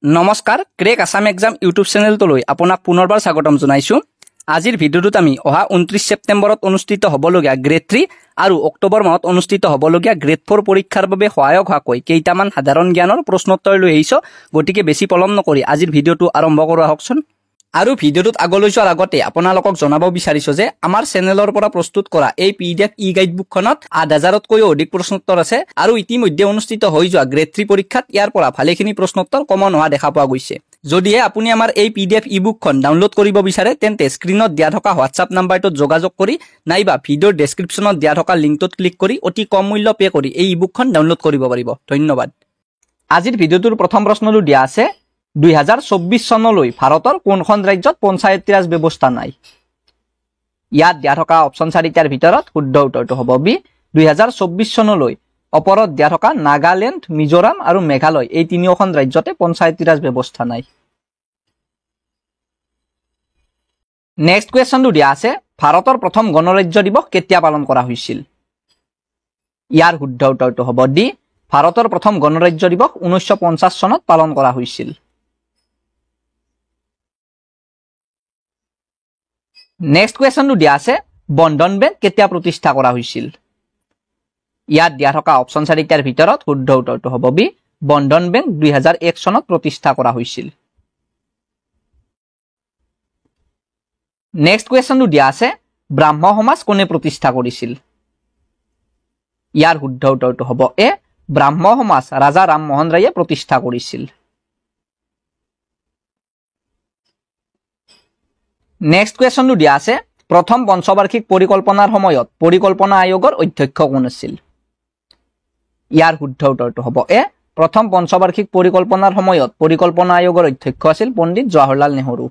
নমস্কাৰ crack Assam exam YouTube চেনেলটোলৈ আপোনাক পুনৰবাৰ স্বাগতম জনাইছো। আজিৰ ভিডিঅ'টোত আমি অহা 29 ছেপ্টেম্বৰত অনুষ্ঠিত হ'বলগীয়া গ্ৰেড 3 আৰু অক্টোবৰ মাহত অনুষ্ঠিত হ'বলগীয়া গ্ৰেড 4 পৰীক্ষাৰ বাবে সহায়ক হোৱাকৈ কেইটামান সাধাৰণ জ্ঞানৰ প্ৰশ্নোত্তৰ লৈ আহিছো। গতিকে বেছি পলম নকৰি আজিৰ ভিডিঅ'টো আৰম্ভ কৰা হওকচোন। আৰু ভিডিঅ'টোত আগলৈ যোৱাৰ আগতে আপোনালোকক জনাব বিচাৰিছো যে আমাৰ চেনেলৰ পৰা প্ৰস্তুত কৰা এই PDF ই-গাইড বুকখনত 8000তকৈও অধিক প্ৰশ্নোত্তৰ আছে আৰু ইতিমধ্যে অনুষ্ঠিত হৈ যোৱা গ্ৰেড 3 পৰীক্ষাত ইয়াৰ পৰা ভালেখিনি প্ৰশ্নোত্তৰ কমন হোৱা দেখা পোৱা গৈছে। যদিহে আপুনি আমাৰ এই PDF ই-বুকখন ডাউনলোড কৰিব বিচাৰে তেন্তে স্ক্ৰীনত দিয়া থকা WhatsApp নম্বৰটোত যোগাযোগ কৰি নাইবা ভিডিঅ'ৰ ডেছক্ৰিপশ্যনত দিয়া থকা লিংকটোত ক্লিক কৰি অতি কম মূল্য পে কৰি এই ই-বুকখন ডাউনলোড কৰিব পাৰিব। ধন্যবাদ। আজিৰ ভিডিঅ'টোৰ প্ৰথম প্ৰশ্নটো দিয়া আছে 2024 চনলৈ ভাৰতৰ কোনখন ৰাজ্যত পঞ্চায়ত ৰাজ ব্যৱস্থা নাই? ইয়াত দিয়া থকা অপচন 4টাৰ ভিতৰত শুদ্ধ উত্তৰটো হ'ব বি 2024 চনলৈ ওপৰত দিয়া থকা নাগালেণ্ড, মিজোৰাম আৰু মেঘালয় এই তিনিওখন ৰাজ্যতে পঞ্চায়ত ৰাজ ব্যৱস্থা নাই। নেক্সট কুৱেশ্যনটো দিয়া আছে ভাৰতৰ প্ৰথম গণৰাজ্য দিৱস কেতিয়া পালন কৰা হৈছিল? ইয়াৰ শুদ্ধ উত্তৰটো হ'ব ডি ভাৰতৰ প্ৰথম গণৰাজ্য দিৱস 1950 চনত পালন কৰা হৈছিল। নেক্সট কুৱেশ্যনটো দিয়া আছে বন্ধন বেংক কেতিয়া প্ৰতিষ্ঠা কৰা হৈছিল? ইয়াত দিয়া থকা অপচন 4টাৰ ভিতৰত শুদ্ধ উত্তৰটো হ'ব বি বন্ধন বেংক 2001 চনত প্ৰতিষ্ঠা কৰা হৈছিল। নেক্সট কুৱেশ্যনটো দিয়া আছে ব্ৰাহ্ম সমাজ কোনে প্ৰতিষ্ঠা কৰিছিল? ইয়াৰ শুদ্ধ উত্তৰটো হ'ব এ ব্ৰাহ্ম সমাজ ৰাজা ৰামমোহন ৰায়ে প্ৰতিষ্ঠা কৰিছিল। নেক্সট কুৱেশ্যনটো দিয়া আছে প্ৰথম পঞ্চবাৰ্ষিক পৰিকল্পনাৰ সময়ত পৰিকল্পনা আয়োগৰ অধ্যক্ষ কোন আছিল? ইয়াৰ শুদ্ধ উত্তৰটো হ'ব এ প্ৰথম পঞ্চবাৰ্ষিক পৰিকল্পনাৰ সময়ত পৰিকল্পনা আয়োগৰ অধ্যক্ষ আছিল পণ্ডিত জৱাহৰলাল নেহৰু।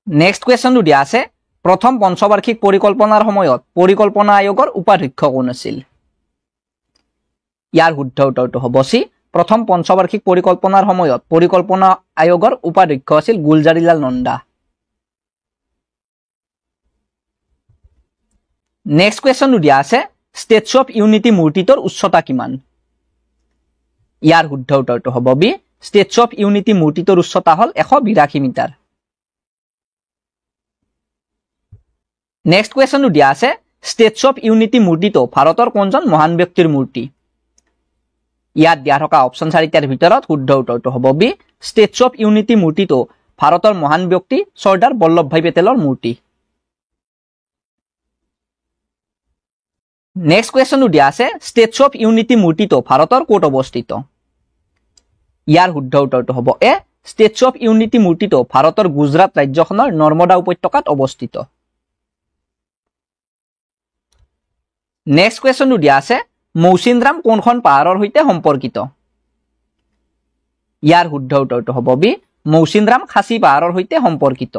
নেক্সট কুৱেশ্যনটো দিয়া আছে প্ৰথম পঞ্চবাৰ্ষিক পৰিকল্পনাৰ সময়ত পৰিকল্পনা আয়োগৰ উপাধ্যক্ষ কোন আছিল? ইয়াৰ শুদ্ধ উত্তৰটো হ'ব চি প্ৰথম পঞ্চবাৰ্ষিক পৰিকল্পনাৰ সময়ত পৰিকল্পনা আয়োগৰ উপাধ্যক্ষ আছিল গুলজাৰিলাল নন্দা। নেক্সট কুৱেশ্যনটো দিয়া আছে ষ্টেচু অফ ইউনিটি মূৰ্তিটোৰ উচ্চতা কিমান? ইয়াৰ শুদ্ধ উত্তৰটো হ'ব বি ষ্টেচু অফ ইউনিটি মূৰ্তিটোৰ উচ্চতা হ'ল 182 মিটাৰ। নেক্সট কুৱেশ্যনটো দিয়া আছে ষ্টেচু অফ ইউনিটি মূৰ্তিটো ভাৰতৰ কোনজন মহান ব্যক্তিৰ মূৰ্তি? ইয়াত দিয়া থকা অপচন 4টাৰ ভিতৰত শুদ্ধ উত্তৰটো হ'ব বি ষ্টেচু অফ ইউনিটি মূৰ্তিটো ভাৰতৰ মহান ব্যক্তি চৰ্দাৰ বল্লভভাই পেটেলৰ মূৰ্তি। নেক্সট কুৱেশ্যনটো দিয়া আছে ষ্টেচু অফ ইউনিটি মূৰ্তিটো ভাৰতৰ ক'ত অৱস্থিত? ইয়াৰ শুদ্ধ উত্তৰটো হ'ব এ ষ্টেচু অফ ইউনিটি মূৰ্তিটো ভাৰতৰ গুজৰাট ৰাজ্যখনৰ নৰ্মদা উপত্যকাত অৱস্থিত। নেক্সট কুৱেশ্যনটো দিয়া আছে মৌচিনৰাম কোনখন পাহাৰৰ সৈতে সম্পৰ্কিত? ইয়াৰ শুদ্ধ উত্তৰটো হ'ব বি মৌচিনৰাম খাচী পাহাৰৰ সৈতে সম্পৰ্কিত।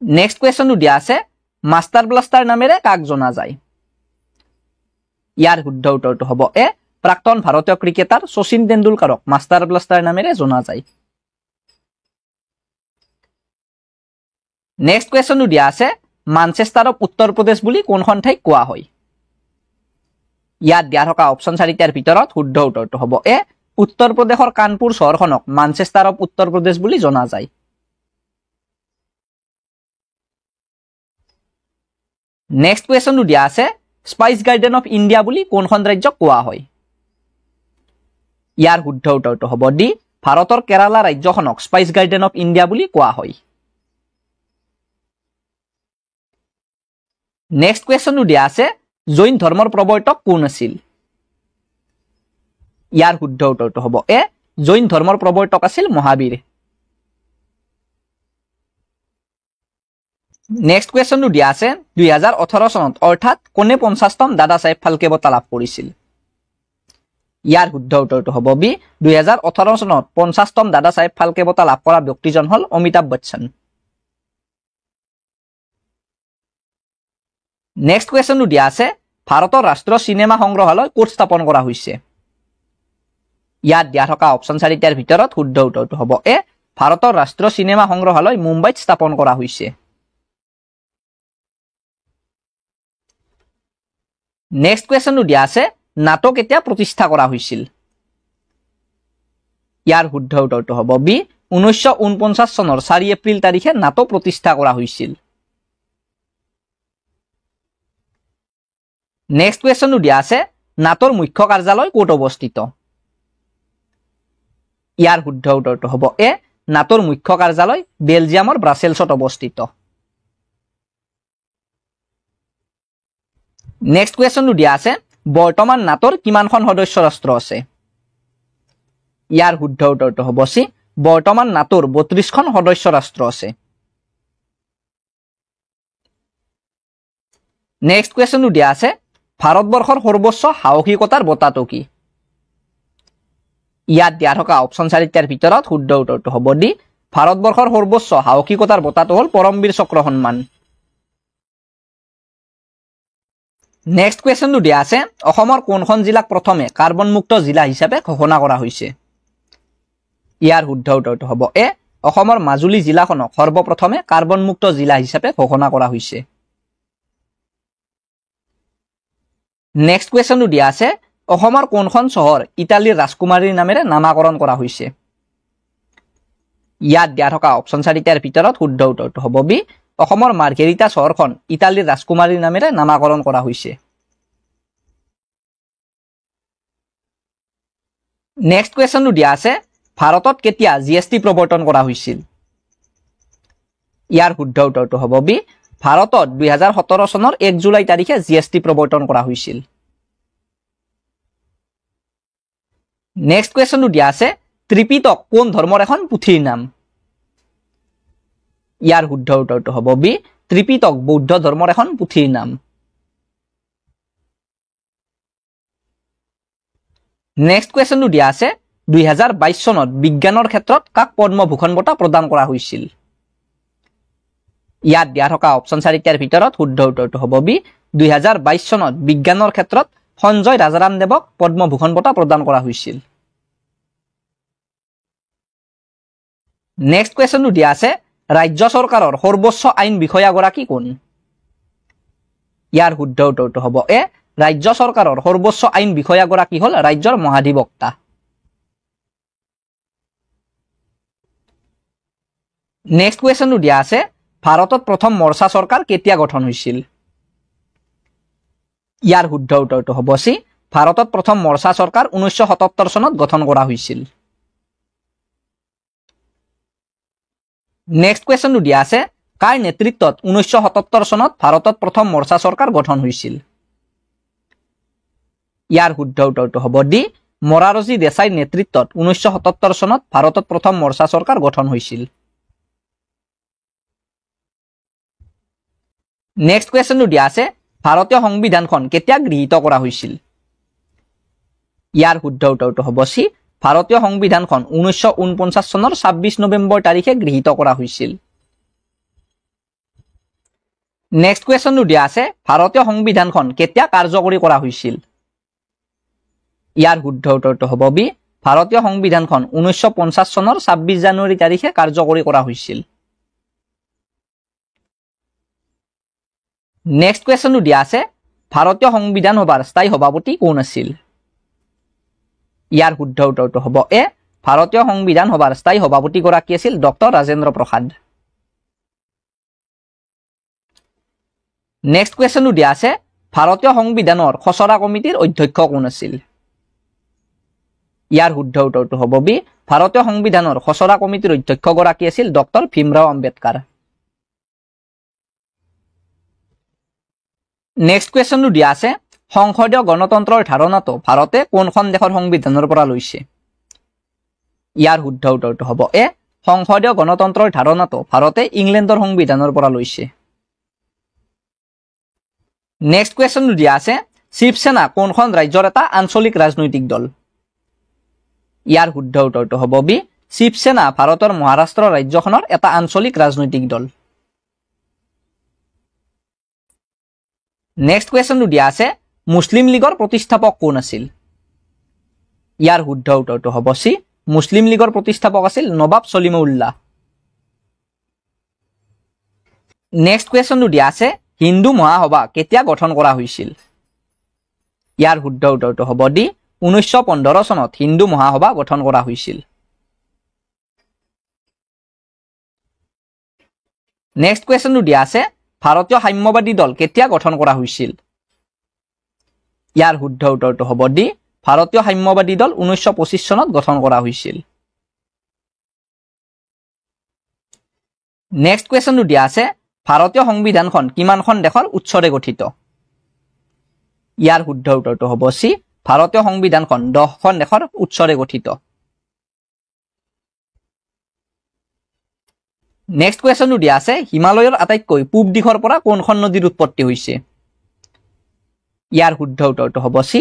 নেক্সট কুৱেশ্যনটো দিয়া আছে মাষ্টাৰ ব্লাষ্টাৰ নামেৰে কাক জনা যায়? ইয়াৰ শুদ্ধ উত্তৰটো হ'ব এ প্ৰাক্তন ভাৰতীয় ক্ৰিকেটাৰ শচীন তেণ্ডুলকাৰক মাষ্টাৰ ব্লাষ্টাৰ নামেৰে জনা যায়। নেক্সট কুৱেশ্যনটো দিয়া আছে মানচেষ্টাৰ অফ উত্তৰ প্ৰদেশ বুলি কোনখন ঠাইক কোৱা হয়? ইয়াত দিয়া থকা অপচন 4টাৰ ভিতৰত শুদ্ধ উত্তৰটো হ'ব এ উত্তৰ প্ৰদেশৰ কানপুৰ চহৰখনক মানচেষ্টাৰ অফ উত্তৰ প্ৰদেশ বুলি জনা যায়। নেক্সট কুৱেশ্যনটো দিয়া আছে স্পাইচ গাৰ্ডেন অফ ইণ্ডিয়া বুলি কোনখন ৰাজ্যক কোৱা হয়? ইয়াৰ শুদ্ধ উত্তৰটো হ'ব ডি ভাৰতৰ কেৰালা ৰাজ্যখনক স্পাইচ গাৰ্ডেন অফ ইণ্ডিয়া বুলি কোৱা হয়। নেক্সট কুৱেশ্যনটো দিয়া আছে জৈন ধৰ্মৰ প্ৰৱৰ্তক কোন আছিল? ইয়াৰ শুদ্ধ উত্তৰটো হ'ব এ জৈন ধৰ্মৰ প্ৰৱৰ্তক আছিল মহাবীৰ। নেক্সট কুৱেশ্যনটো দিয়া আছে 2018 চনত অৰ্থাৎ কোনে 50তম দাদা চাহেব ফাল্কে বঁটা লাভ কৰিছিল? ইয়াৰ শুদ্ধ উত্তৰটো হ'ব বি 2018 চনত 50তম দাদা চাহেব ফাল্কে বঁটা লাভ কৰা ব্যক্তিজন হ'ল অমিতাভ বচ্চন। নেক্সট কুৱেশ্যনটো দিয়া আছে ভাৰতৰ ৰাষ্ট্ৰীয় চিনেমা সংগ্ৰহালয় ক'ত স্থাপন কৰা হৈছে? ইয়াত দিয়া থকা অপচন 4টাৰ ভিতৰত শুদ্ধ উত্তৰটো হ'ব এ ভাৰতৰ ৰাষ্ট্ৰীয় চিনেমা সংগ্ৰহালয় মুম্বাইত স্থাপন কৰা হৈছে। নেক্সট কুৱেশ্যনটো দিয়া আছে নাটো কেতিয়া প্ৰতিষ্ঠা কৰা হৈছিল ইয়াৰ শুদ্ধ উত্তৰটো হ'ব বি 1949 চনৰ 4 এপ্ৰিল তাৰিখে নাটো প্ৰতিষ্ঠা কৰা হৈছিল নেক্সট কুৱেশ্যনটো দিয়া আছে নাটোৰ মুখ্য কাৰ্যালয় ক'ত অৱস্থিত ইয়াৰ শুদ্ধ উত্তৰটো হ'ব এ নাটোৰ মুখ্য কাৰ্যালয় বেলজিয়ামৰ ব্ৰাছেলছত অৱস্থিত নেক্সট কুৱেশ্যনটো দিয়া আছে বৰ্তমান নাটোৰ কিমানখন সদস্য ৰাষ্ট্ৰ আছে ইয়াৰ শুদ্ধ উত্তৰটো হ'ব সি বৰ্তমান নাটোৰ 32খন সদস্য ৰাষ্ট্ৰ আছে নেক্সট কুৱেশ্যনটো দিয়া আছে ভাৰতবৰ্ষৰ সৰ্বোচ্চ সাহসিকতাৰ বঁটাটো কি ইয়াত দিয়া থকা অপচন 4টাৰ ভিতৰত শুদ্ধ উত্তৰটো হ'ব ডি ভাৰতবৰ্ষৰ সৰ্বোচ্চ সাহসিকতাৰ বঁটাটো হ'ল পৰমবীৰ চক্ৰ সন্মান নেক্সট কুৱেশ্যনটো দিয়া আছে অসমৰ কোনখন জিলাক প্ৰথমে কাৰ্বন মুক্ত জিলা হিচাপে ঘোষণা কৰা হৈছে ইয়াৰ শুদ্ধ উত্তৰটো হ'ব এ অসমৰ মাজুলী জিলাখনক সৰ্বপ্ৰথমে কাৰ্বন মুক্ত জিলা হিচাপে ঘোষণা কৰা হৈছে নেক্সট কুৱেশ্যনটো দিয়া আছে অসমৰ কোনখন চহৰ ইটালীৰ ৰাজকুমাৰীৰ নামেৰে নামাকৰণ কৰা হৈছে ইয়াত দিয়া থকা অপচন 4টাৰ ভিতৰত শুদ্ধ উত্তৰটো হ'ব বি অসমৰ মাৰ্ঘেৰিটা চহৰখন ইটালীৰ ৰাজকুমাৰীৰ নামেৰে নামাকৰণ কৰা হৈছে নেক্সট কুৱেশ্যনটো দিয়া আছে ভাৰতত কেতিয়া জিএছটি প্ৰৱৰ্তন কৰা হৈছিল ইয়াৰ শুদ্ধ উত্তৰটো হ'ব বি ভাৰতত 2017 চনৰ 1 জুলাই তাৰিখে জিএছটি প্ৰৱৰ্তন কৰা হৈছিল নেক্সট কুৱেশ্যনটো দিয়া আছে ত্ৰিপিটক কোন ধৰ্মৰ এখন পুথিৰ নাম ইয়াৰ শুদ্ধ উত্তৰটো হ'ব বি ত্ৰিপিটক বৌদ্ধ ধৰ্মৰ এখন পুথিৰ নাম নেক্সট কুৱেশ্যনটো দিয়া আছে 2022 চনত বিজ্ঞানৰ ক্ষেত্ৰত কাক পদ্মভূষণ বঁটা প্ৰদান কৰা হৈছিল ইয়াত দিয়া থকা অপচন 4টাৰ ভিতৰত শুদ্ধ উত্তৰটো হ'ব বি 2022 চনত বিজ্ঞানৰ ক্ষেত্ৰত সঞ্জয় ৰাজাৰাম দেৱক পদ্মভূষণ বঁটা প্ৰদান কৰা হৈছিল নেক্সট কুৱেশ্যনটো দিয়া আছে ৰাজ্য চৰকাৰৰ সৰ্বোচ্চ আইন বিষয়াগৰাকী কোন ইয়াৰ শুদ্ধ উত্তৰটো হ'ব এ ৰাজ্য চৰকাৰৰ সৰ্বোচ্চ আইন বিষয়াগৰাকী হ'ল ৰাজ্যৰ মহাধিবক্তা নেক্সট কুৱেশ্যনটো দিয়া আছে ভাৰতত প্ৰথম মৰ্চা চৰকাৰ কেতিয়া গঠন হৈছিল ইয়াৰ শুদ্ধ উত্তৰটো হ'ব সি ভাৰতত প্ৰথম মৰ্চা চৰকাৰ 1977 চনত গঠন কৰা হৈছিল নেক্সট কুৱেশ্যনটো দিয়া আছে কাৰ নেতৃত্বত 1977 চনত ভাৰতত প্ৰথম মৰ্চা চৰকাৰ গঠন হৈছিল ইয়াৰ শুদ্ধ উত্তৰটো হ'ব ডি মৰাৰজী দেশাইৰ নেতৃত্বত 1977 চনত ভাৰতত প্ৰথম মৰ্চা চৰকাৰ গঠন হৈছিল নেক্সট কুৱেশ্যনটো দিয়া আছে ভাৰতীয় সংবিধানখন কেতিয়া গৃহীত কৰা হৈছিল ইয়াৰ শুদ্ধ উত্তৰটো হ'ব সি ভাৰতীয় সংবিধানখন 1949 চনৰ 26 নৱেম্বৰ তাৰিখে গৃহীত কৰা হৈছিল নেক্সট কুৱেশ্যনটো দিয়া আছে ভাৰতীয় সংবিধানখন কেতিয়া কাৰ্যকৰী কৰা হৈছিল ইয়াৰ শুদ্ধ উত্তৰটো হ'ব বি ভাৰতীয় সংবিধানখন 1950 চনৰ 26 জানুৱাৰী তাৰিখে কাৰ্যকৰী কৰা হৈছিল নেক্সট কুৱেশ্যনটো দিয়া আছে ভাৰতীয় সংবিধান সভাৰ স্থায়ী সভাপতি কোন আছিল ইয়াৰ শুদ্ধ উত্তৰটো হ'ব এ ভাৰতীয় সংবিধান সভাৰ স্থায়ী সভাপতিগৰাকী আছিল ডক্টৰ ৰাজেন্দ্ৰ প্ৰসাদ নেক্সট কুৱেশ্যনটো দিয়া আছে ভাৰতীয় সংবিধানৰ খচৰা কমিটিৰ অধ্যক্ষ কোন আছিল ইয়াৰ শুদ্ধ উত্তৰটো হ'ব বি ভাৰতীয় সংবিধানৰ খচৰা কমিটিৰ অধ্যক্ষগৰাকী আছিল ডক্টৰ ভীমৰাও আম্বেদকাৰ নেক্সট কুৱেশ্যনটো দিয়া আছে সংসদীয় গণতন্ত্ৰৰ ধাৰণাটো ভাৰতে কোনখন দেশৰ সংবিধানৰ পৰা লৈছে ইয়াৰ শুদ্ধ উত্তৰটো হ'ব এ সংসদীয় গণতন্ত্ৰৰ ধাৰণাটো ভাৰতে ইংলেণ্ডৰ সংবিধানৰ পৰা লৈছে নেক্সট কুৱেশ্যনটো দিয়া আছে শিৱসেনা কোনখন ৰাজ্যৰ এটা আঞ্চলিক ৰাজনৈতিক দল ইয়াৰ শুদ্ধ উত্তৰটো হ'ব বি শিৱসেনা ভাৰতৰ মহাৰাষ্ট্ৰ ৰাজ্যখনৰ এটা আঞ্চলিক ৰাজনৈতিক দল নেক্সট কুৱেশ্যনটো দিয়া আছে মুছলিম লীগৰ প্ৰতিষ্ঠাপক কোন আছিল ইয়াৰ শুদ্ধ উত্তৰটো হ'ব সি মুছলিম লীগৰ প্ৰতিষ্ঠাপক আছিল নবাব সলিমউল্লাহ নেক্সট কুৱেশ্যনটো দিয়া আছে হিন্দু মহাসভা কেতিয়া গঠন কৰা হৈছিল ইয়াৰ শুদ্ধ উত্তৰটো হ'ব ডি 1915 চনত হিন্দু মহাসভা গঠন কৰা হৈছিল। নেক্সট কুৱেশ্যনটো দিয়া আছে ভাৰতীয় সাম্যবাদী দল কেতিয়া গঠন কৰা হৈছিল? ইয়াৰ শুদ্ধ উত্তৰটো হ'ব ডি ভাৰতীয় সাম্যবাদী দল 1925 চনত গঠন কৰা হৈছিল। নেক্সট কুৱেশ্যনটো দিয়া আছে ভাৰতীয় সংবিধানখন কিমানখন দেশৰ উৎসৰে গঠিত? ইয়াৰ শুদ্ধ উত্তৰটো হ'ব চি ভাৰতীয় সংবিধানখন 10খন দেশৰ উৎসৰে গঠিত। নেক্সট কুৱেশ্যনটো দিয়া আছে হিমালয়ৰ আটাইতকৈ পূব দিশৰ পৰা কোনখন নদীৰ উৎপত্তি হৈছে? ইয়াৰ শুদ্ধ উত্তৰটো হ'ব চি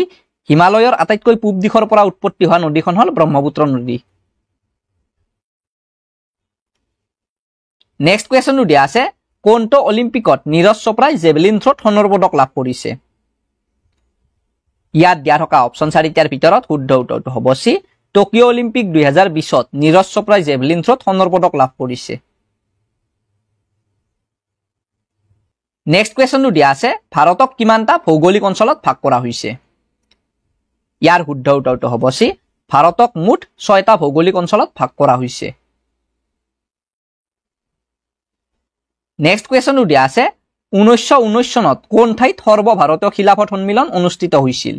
হিমালয়ৰ আটাইতকৈ পূব দিশৰ পৰা উৎপত্তি হোৱা নদীখন হ'ল ব্ৰহ্মপুত্ৰ নদী। নেক্সট কুৱেশ্যনটো দিয়া আছে কোনটো অলিম্পিকত নীৰজ চোপ্ৰাই জেভলিন থ্ৰত সোণৰ পদক লাভ কৰিছে? ইয়াত দিয়া থকা অপশ্যন 4টাৰ ভিতৰত শুদ্ধ উত্তৰটো হ'ব চি টকিঅ' অলিম্পিক 2020ত নীৰজ চোপ্ৰাই জেভলিন থ্ৰত সোণৰ পদক লাভ কৰিছে। নেক্সট কুৱেশ্যনটো দিয়া আছে ভাৰতক কিমানটা ভৌগোলিক অঞ্চলত ভাগ কৰা হৈছে? ইয়াৰ শুদ্ধ উত্তৰটো হ'ব চি ভাৰতক মুঠ 6টা ভৌগোলিক অঞ্চলত ভাগ কৰা হৈছে। নেক্সট কুৱেশ্যনটো দিয়া আছে 1919 চনত কোন ঠাইত সৰ্বভাৰতীয় খিলাফত সন্মিলন অনুষ্ঠিত হৈছিল?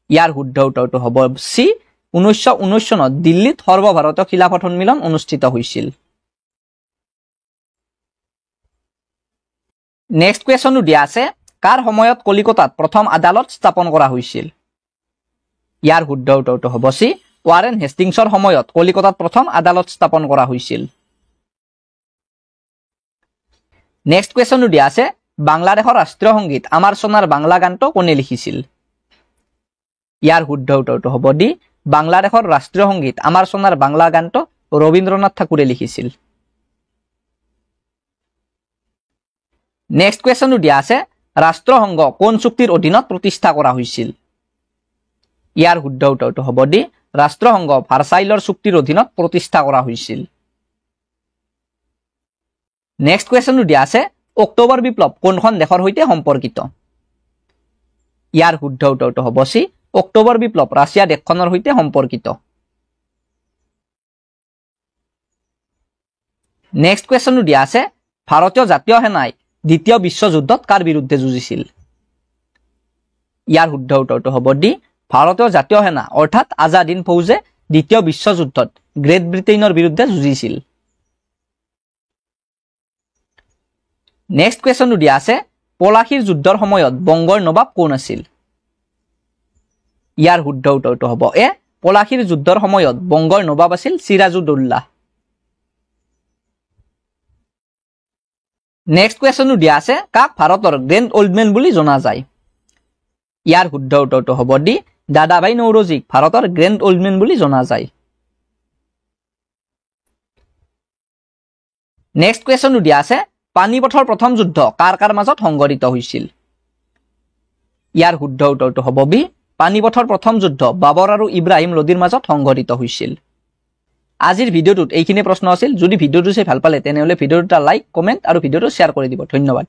ইয়াৰ শুদ্ধ উত্তৰটো হ'ব চি 1919 চনত দিল্লীত সৰ্বভাৰতীয় খিলাফত সন্মিলন অনুষ্ঠিত হৈছিল। নেক্সট কুৱেশ্যনটো দিয়া আছে কাৰ সময়ত কলিকতাত প্ৰথম আদালত স্থাপন কৰা হৈছিল? ইয়াৰ শুদ্ধ উত্তৰটো হ'ব চি ৱাৰেন হেষ্টিংছৰ সময়ত কলিকতাত প্ৰথম আদালত স্থাপন কৰা হৈছিল। নেক্সট কুৱেশ্যনটো দিয়া আছে বাংলাদেশৰ ৰাষ্ট্ৰীয় সংগীত আমাৰ সোণাৰ বাংলা গানটো কোনে লিখিছিল? ইয়াৰ শুদ্ধ উত্তৰটো হ'ব ডি বাংলাদেশৰ ৰাষ্ট্ৰীয় সংগীত আমাৰ সোণাৰ বাংলা গানটো ৰবীন্দ্ৰনাথ ঠাকুৰে লিখিছিল। নেক্সট কুৱেশ্যনটো দিয়া আছে ৰাষ্ট্ৰসংঘ কোন চুক্তিৰ অধীনত প্ৰতিষ্ঠা কৰা হৈছিল? ইয়াৰ শুদ্ধ উত্তৰটো হ'ব ডি ৰাষ্ট্ৰসংঘ ভাৰ্চাইলৰ চুক্তিৰ অধীনত প্ৰতিষ্ঠা কৰা হৈছিল। নেক্সট কুৱেশ্যনটো দিয়া আছে অক্টোবৰ বিপ্লৱ কোনখন দেশৰ সৈতে সম্পৰ্কিত? ইয়াৰ শুদ্ধ উত্তৰটো হ'ব চি অক্টোবৰ বিপ্লৱ ৰাছিয়া দেশখনৰ সৈতে সম্পৰ্কিত। নেক্সট কুৱেশ্যনটো দিয়া আছে ভাৰতীয় জাতীয় সেনাই দ্বিতীয় বিশ্বযুদ্ধত কাৰ বিৰুদ্ধে যুঁজিছিল? ইয়াৰ শুদ্ধ উত্তৰটো হ'ব ডি ভাৰতীয় জাতীয় সেনা অৰ্থাৎ আজাদ হিন্দ ফৌজে দ্বিতীয় বিশ্বযুদ্ধত গ্ৰেট ব্ৰিটেইনৰ বিৰুদ্ধে যুঁজিছিল। নেক্সট কুৱেশ্যনটো দিয়া আছে পলাশীৰ যুদ্ধৰ সময়ত বংগৰ নবাব কোন আছিল? ইয়াৰ শুদ্ধ উত্তৰটো হ'ব এ পলাশীৰ যুদ্ধৰ সময়ত বংগৰ নবাব আছিল চিৰাজউদ্দৌলা। নেক্সট কুৱেশ্যনটো দিয়া আছে কাক ভাৰতৰ গ্ৰেণ্ড অল্ড মেন বুলি জনা যায়? ইয়াৰ শুদ্ধ উত্তৰটো হ'ব ডি দাদাভাই নৌৰোজীক ভাৰতৰ গ্ৰেণ্ড অল্ড মেন বুলি জনা যায়। নেক্সট কুৱেশ্যনটো দিয়া আছে পানিপথৰ প্ৰথম যুদ্ধ কাৰ কাৰ মাজত সংঘটিত হৈছিল? ইয়াৰ শুদ্ধ উত্তৰটো হ'ব বি পানিপথৰ প্ৰথম যুদ্ধ বাবৰ আৰু ইব্ৰাহিম লোদীৰ মাজত সংঘটিত হৈছিল। আজিৰ ভিডিঅ'টোত এইখিনি প্ৰশ্ন আছিল। যদি ভিডিঅ'টো চাই ভাল পালে তেনেহ'লে ভিডিঅ'টো এটা লাইক কমেণ্ট আৰু ভিডিঅ'টো শ্বেয়াৰ কৰি দিব। ধন্যবাদ।